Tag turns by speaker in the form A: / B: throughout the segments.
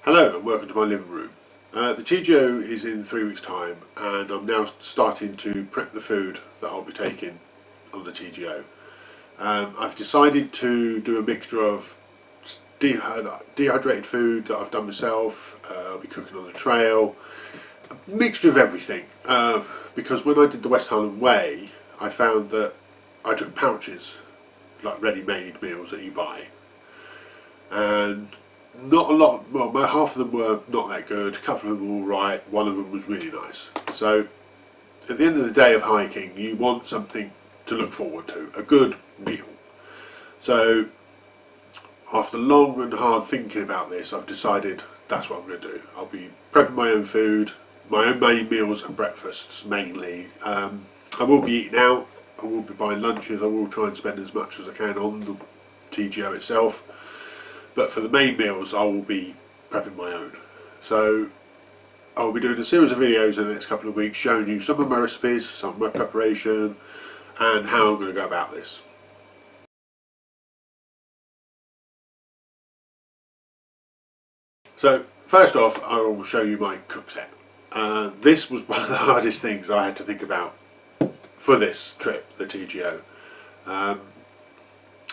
A: Hello and welcome to my living room. The TGO is in 3 weeks time and I'm now starting to prep the food that I'll be taking on the TGO. I've decided to do a mixture of dehydrated food that I've done myself. I'll be cooking on the trail, a mixture of everything, because when I did the West Highland Way I found that I took pouches, like ready-made meals that you buy, and not a lot, well, half of them were not that good, a couple of them were alright, one of them was really nice. So at the end of the day of hiking you want something to look forward to, a good meal. So after long and hard thinking about this, I've decided that's what I'm going to do. I'll be prepping my own food, my own main meals and breakfasts mainly. I will be eating out, I will be buying lunches, I will try and spend as much as I can on the TGO itself. But for the main meals I will be prepping my own. So I will be doing a series of videos in the next couple of weeks showing you some of my recipes, some of my preparation and how I'm going to go about this. So first off I will show you my cook set. This was one of the hardest things I had to think about for this trip, the TGO. I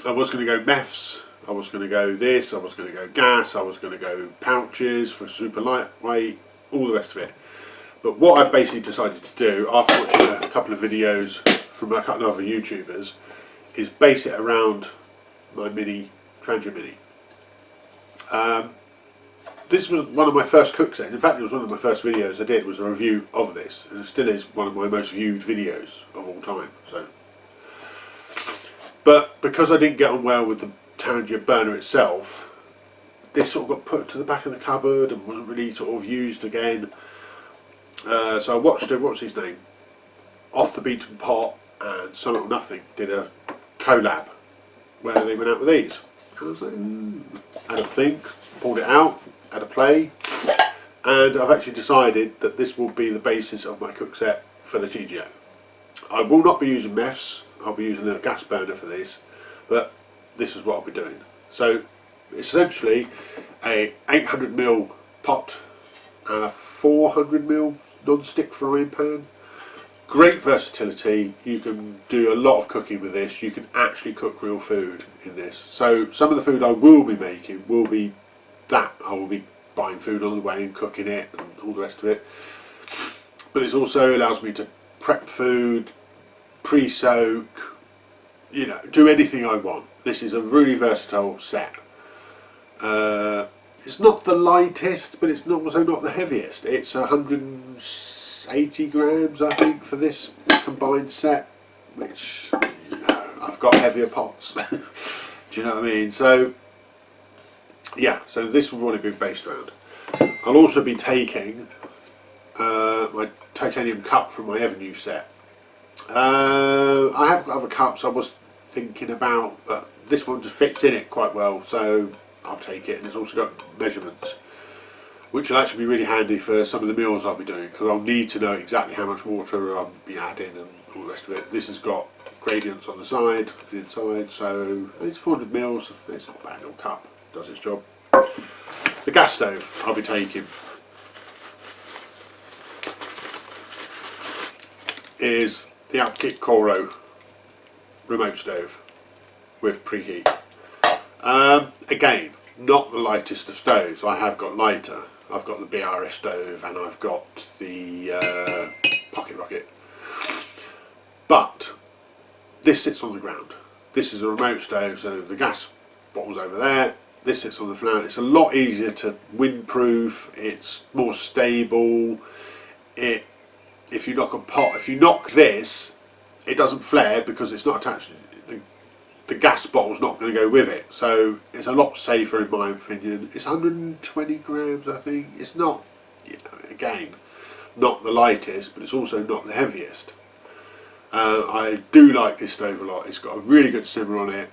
A: was going to go MEFs, I was going to go this, I was going to go gas, I was going to go pouches for super lightweight, all the rest of it. But what I've basically decided to do, after watching a couple of videos from a couple of other YouTubers, is base it around my mini Trangia Mini. This was one of my first cook sets. In fact, it was one of my first videos I did was a review of this, and it still is one of my most viewed videos of all time. So, but because I didn't get on well with the Trangia burner itself, this sort of got put to the back of the cupboard and wasn't really sort of used again. So I watched what's his name, Off the Beaten Pot and Summit or Nothing did a collab where they went out with these. And I was like, had a think, pulled it out, had a play, and I've actually decided that this will be the basis of my cook set for the TGO. I will not be using MEFs, I'll be using a gas burner for this, but this is what I'll be doing. So essentially a 800ml pot and a 400ml non-stick frying pan. Great versatility, you can do a lot of cooking with this, you can actually cook real food in this. So some of the food I will be making will be that, I will be buying food on the way and cooking it and all the rest of it. But it also allows me to prep food, pre-soak, you know, do anything I want. This is a really versatile set. It's not the lightest, but it's also not the heaviest. It's 180 grams, I think, for this combined set, which, you know, I've got heavier pots. Do you know what I mean? So, yeah, so this will want to be based around. I'll also be taking my titanium cup from my Evernew set. I have got other cups I was thinking about, but this one just fits in it quite well, so I'll take it. And it's also got measurements, which will actually be really handy for some of the meals I'll be doing, because I'll need to know exactly how much water I'll be adding and all the rest of it. This has got gradients on the side, the inside, so it's 400ml. It's not a bad little cup, does its job. The gas stove I'll be taking is the Alpkit Coro remote stove with preheat. Again, not the lightest of stoves. I have got lighter. I've got the BRS stove and I've got the Pocket Rocket. But this sits on the ground. This is a remote stove, so the gas bottle's over there. This sits on the floor. It's a lot easier to windproof. It's more stable. If you knock this, it doesn't flare because it's not attached. The gas bottle's not going to go with it, so it's a lot safer in my opinion. It's 120 grams, I think. It's not, you know, again, not the lightest, but it's also not the heaviest. I do like this stove a lot. It's got a really good simmer on it.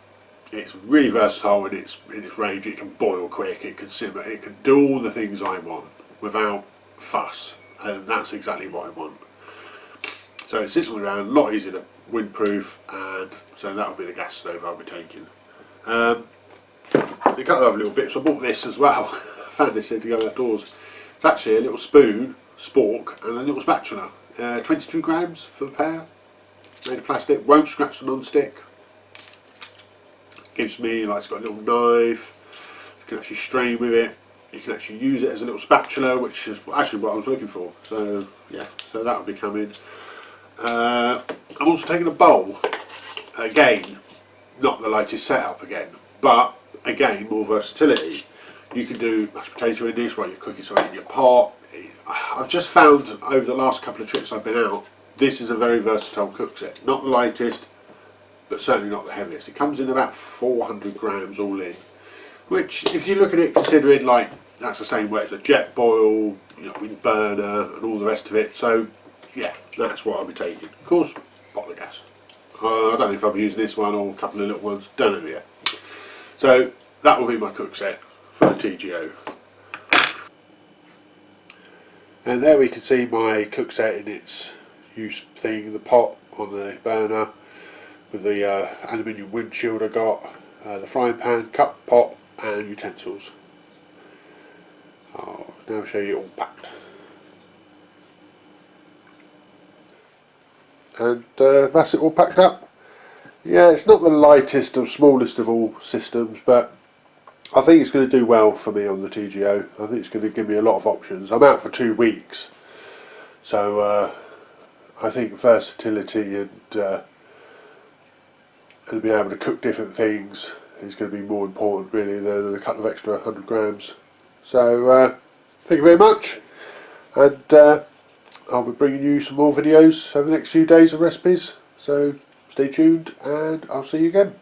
A: It's really versatile in its range. It can boil quick, it can simmer, it can do all the things I want without fuss, and that's exactly what I want. So it sits on the ground, a lot easier to windproof, and so that'll be the gas stove I'll be taking. A couple of other little bits. I bought this as well. found this at the Go Outdoors. It's actually a little spoon, spork, and a little spatula. 22 grams for the pair. Made of plastic, won't scratch the non-stick. Gives me, like, it's got a little knife. You can actually strain with it. You can actually use it as a little spatula, which is actually what I was looking for. So yeah, so that'll be coming. I'm also taking a bowl. Again, not the lightest setup again, but again, more versatility. You can do mashed potato in this while you're cooking something in your pot. I've just found over the last couple of trips I've been out, this is a very versatile cook set. Not the lightest, but certainly not the heaviest. It comes in about 400 grams all in, which, if you look at it, considering like that's the same weight as a Jetboil, you know, wind burner, and all the rest of it. So yeah, that's what I'll be taking. Of course, bottle of gas. I don't know if I'll be using this one or a couple of little ones. Don't know yet. So that will be my cook set for the TGO. And there we can see my cook set in its use thing, the pot on the burner with the aluminium windshield I got, the frying pan, cup, pot and utensils. I'll now show you all packed. And that's it all packed up. Yeah, it's not the lightest or smallest of all systems, but I think it's going to do well for me on the TGO. I think it's going to give me a lot of options. I'm out for 2 weeks, so I think versatility and being able to cook different things is going to be more important really than a couple of extra 100 grams. So thank you very much, and I'll be bringing you some more videos over the next few days of recipes, so stay tuned and I'll see you again.